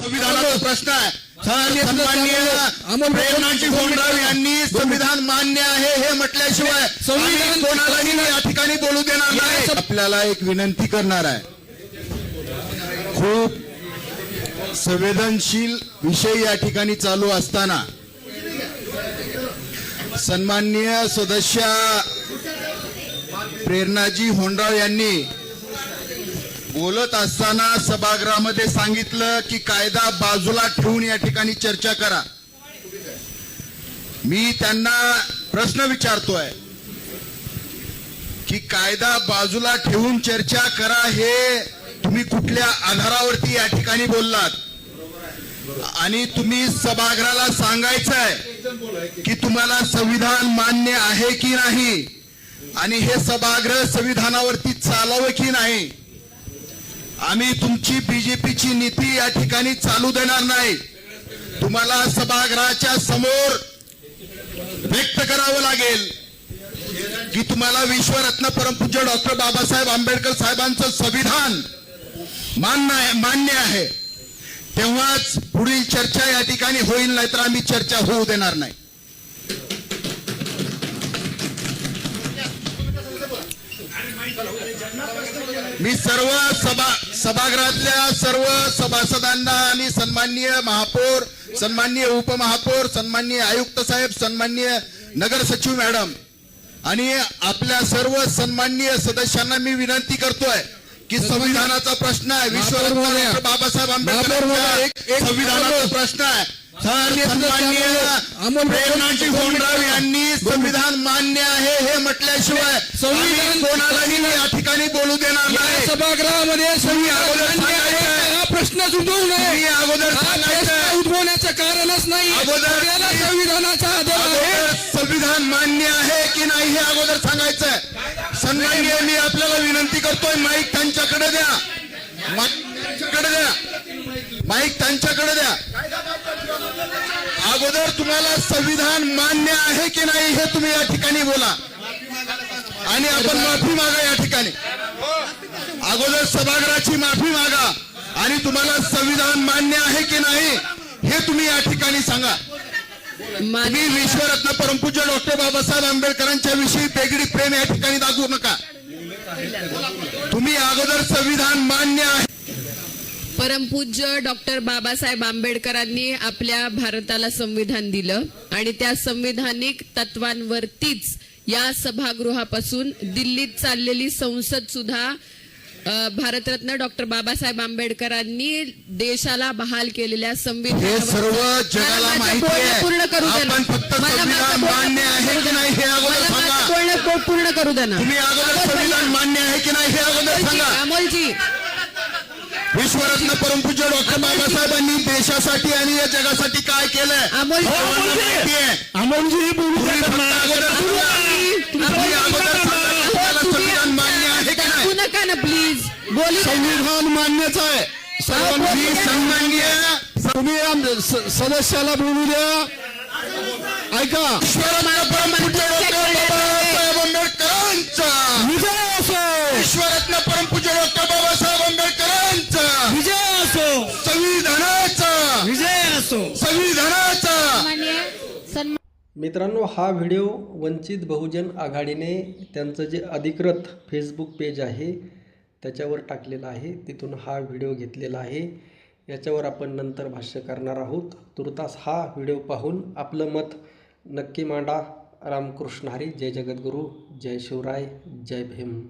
संविधानाचा प्रश्न आहे। सन्माननीय प्रेरणाजी होंडराव यांनी संविधान मान्य आहे हे म्हटल्याशिवाय संविधान कोणालाही या ठिकाणी बोलू देणार नाही। आपल्याला एक विनंती करणार आहे, खूप संवेदनशील विषय या ठिकाणी चालू असताना सन्माननीय सदस्य प्रेरणाजी होंडराव यांनी बोलत असताना सभागृहामध्ये सांगितलं की कायदा बाजूला ठेवून या ठिकाणी चर्चा करा। मी त्यांना प्रश्न विचारतोय की कायदा बाजूला ठेवून चर्चा करा हे तुम्ही कुठल्या आधारावरती या ठिकाणी बोललात? आणि तुम्ही सभागृहाला सांगायचंय की तुम्हाला संविधान मान्य आहे की नाही आणि हे सभागृह संविधानावरती चालवं की नाही। आम्ही तुमची बीजेपीची नीती या ठिकाणी चालू देणार नाही। तुम्हाला सभागृहाच्या समोर व्यक्त करावं लागेल की तुम्हाला विश्वरत्न परमपूज्य डॉक्टर बाबासाहेब आंबेडकर साहेबांचं संविधान मान्य आहे, तेव्हाच पुढील चर्चा या ठिकाणी होईल, नाहीतर आम्ही चर्चा होऊ देणार नाही। मी सर्व सभागृहातल्या सर्व सभासदांना आणि सन्माननीय महापौर, सन्माननीय उपमहापौर, सन्माननीय आयुक्त साहेब, सन्माननीय नगर सचिव मॅडम आणि आपल्या सर्व सन्माननीय सदस्यांना मी विनंती करतोय की संविधानाचा प्रश्न आहे, विश्वरत्न बाबासाहेब आंबेडकर संविधानाचा प्रश्न आहे। सन्माननीय प्रेरणाजी होंडराव यांनी संविधान मान्य आहे हे म्हटल्याशिवाय संविधान कोणालाही या ठिकाणी बोलू देणार नाही। सभागृहामध्ये प्रश्न उद्भवू नये, अगोदर उद्भवण्याचं कारणच नाही। संविधानाचा आधार आहे, संविधान मान्य आहे की नाही हे अगोदर सांगायचंय। सन्माननीय मी आपल्याला विनंती करतोय, माईक त्यांच्याकडे द्या, माईक त्यांच्याकडे द्या। अगोदर तुम्हाला संविधान मान्य आहे की नाही हे तुम्ही या ठिकाणी बोला आणि आपण माफी मागा या ठिकाणी। अगोदर सभागृहाची माफी मागा आणि तुम्हाला संविधान मान्य आहे की नाही हे तुम्ही या ठिकाणी सांगा। तुम्ही विश्वरत्न परमपूज्य डॉक्टर बाबासाहेब आंबेडकरांच्या विषयी वेगळी प्रेम या ठिकाणी दाखवू नका। तुम्ही अगोदर संविधान मान्य आहे। परमपूज्य डॉक्टर बाबासाहेब आंबेडकरांनी आपल्या भारताला संविधान दिलं आणि त्या संविधानिक तत्वांवरतीच या सभागृहापासून दिल्लीत चाललेली संसद सुद्धा भारतरत्न डॉक्टर बाबासाहेब आंबेडकरांनी देशाला बहाल केलेल्या संविधान सर्व जगाला माहिती आहे। पूर्ण करू द्या, आपण फक्त संविधान मान्य आहे की नाही हे अगोदर सांगा। पूर्ण करू द्या ना। तुम्ही अगोदर संविधान मान्य आहे की नाही हे अगोदर सांगा। अमोलजी, विश्वरत्न परमपूज्य डॉक्टर बाबासाहेबांनी देशासाठी आणि या जगासाठी काय केलंय संविधान मान्य आहे की नाही? नका ना प्लीज बोलू। संविधान मान्यच आहे। सन्माननीय तुम्ही सदस्याला बोलू द्या। ऐका, विश्वरत्न परमपूज्य डॉक्टर बाबासाहेब आंबेडकरांचा विजय असो, विश्वरत्न परमपूज्य डॉक्टर बाबासाहेब आंबेडकरांचा विजय असो, संविधानाचा विजय असो, संविधानाचा। मित्रांनो, हा व्हिडिओ वंचित बहुजन आघाडीने त्यांचं जे अधिकृत फेसबुक पेज आहे त्याच्यावर टाकलेला आहे, तिथून हा व्हिडिओ घेतलेला आहे। याच्यावर आपण नंतर भाष्य करणार आहोत। तुर्तास हा व्हिडिओ पाहून आपलं मत नक्की मांडा। रामकृष्ण हरी, जय जगद्गुरू, जय शिवराय, जय भीम।